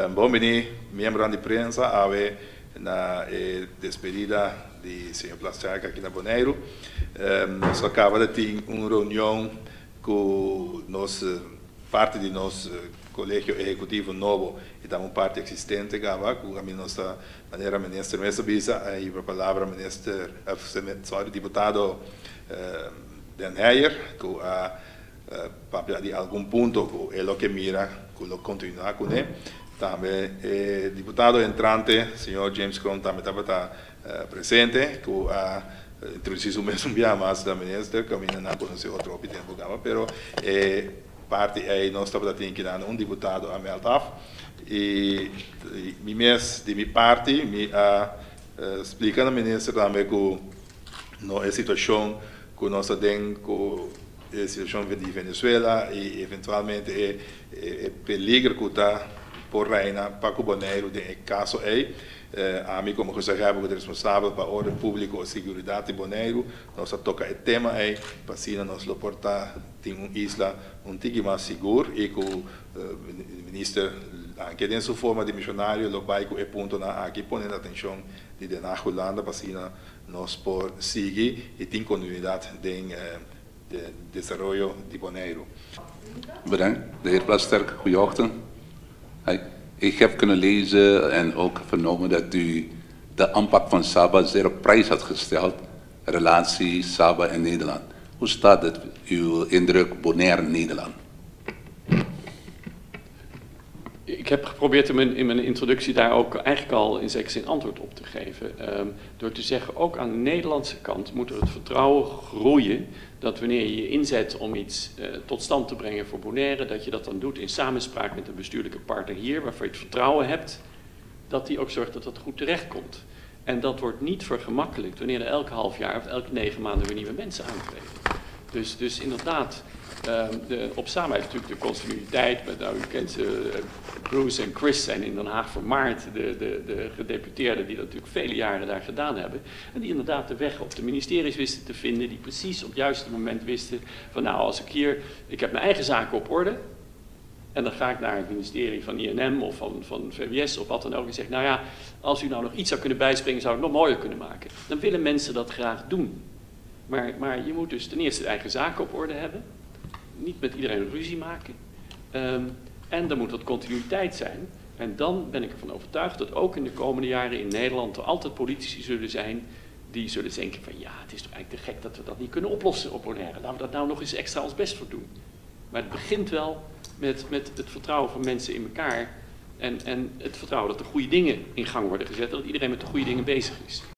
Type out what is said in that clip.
Bom, miembro de prensa, ave na despedida de senhor Plasterk aqui na Bonaire. Nós acaba de ter uma reunião com parte de nosso colégio executivo novo e também parte existente, com a nossa maneira ministro Mesa Bisa e a palavra ministro, deputado Dan Heyer, com a de algum ponto é o que mira, com o continuar com ele. Também deputado entrante, senhor James Cron, também estava presente, com a introduzido mesmo bem mais da ministra, que ainda não conheceu outro tempo, mas parte aí nós estamos tendo um deputado a Meltaf e de minha parte me explicando a ministra também com a situação que nós temos com a situação de Venezuela e eventualmente peligro que está por reina para o Bonaire de caso aí a mim como consejero responsável para a ordem pública e segurança de Bonaire nós toca o tema aí para assim nós lo portar em uma isla um pouco mais seguro e com o ministro anche em sua forma de missionário lo vai com o ponto na aqui ponendo atenção de na Holanda para assim nós por seguir e ter continuidade de desenvolvimento de Bonaire. Bedankt, de heer Plasterk, goedeochtend. Ik heb kunnen lezen en ook vernomen dat u de aanpak van Saba zeer op prijs had gesteld, relatie Saba en Nederland. Hoe staat het, uw indruk Bonaire-Nederland? Ik heb geprobeerd in mijn introductie daar ook eigenlijk al in zekere zin antwoord op te geven. Door te zeggen, ook aan de Nederlandse kant moet er het vertrouwen groeien dat wanneer je je inzet om iets tot stand te brengen voor Bonaire, dat je dat dan doet in samenspraak met een bestuurlijke partner hier, waarvan je het vertrouwen hebt, dat die ook zorgt dat dat goed terechtkomt. En dat wordt niet vergemakkelijkt wanneer er elke half jaar of elke 9 maanden weer nieuwe mensen aantreden. Dus inderdaad, op Saba heeft natuurlijk de continuïteit, met, nou, u kent ze, Bruce en Chris zijn in Den Haag voor maart de gedeputeerden die dat natuurlijk vele jaren daar gedaan hebben. En die inderdaad de weg op de ministeries wisten te vinden, die precies op het juiste moment wisten van nou als ik heb mijn eigen zaken op orde en dan ga ik naar het ministerie van INM of van VWS of wat dan ook en zeg nou ja, als u nou nog iets zou kunnen bijspringen zou het nog mooier kunnen maken. Dan willen mensen dat graag doen. Maar je moet dus ten eerste de eigen zaken op orde hebben. Niet met iedereen ruzie maken. En er moet wat continuïteit zijn. En dan ben ik ervan overtuigd dat ook in de komende jaren in Nederland er altijd politici zullen zijn die zullen denken van ja, het is toch eigenlijk te gek dat we dat niet kunnen oplossen op Bonaire. Laten we dat nou nog eens extra ons best voor doen. Maar het begint wel met het vertrouwen van mensen in elkaar. En het vertrouwen dat er goede dingen in gang worden gezet. Dat iedereen met de goede dingen bezig is.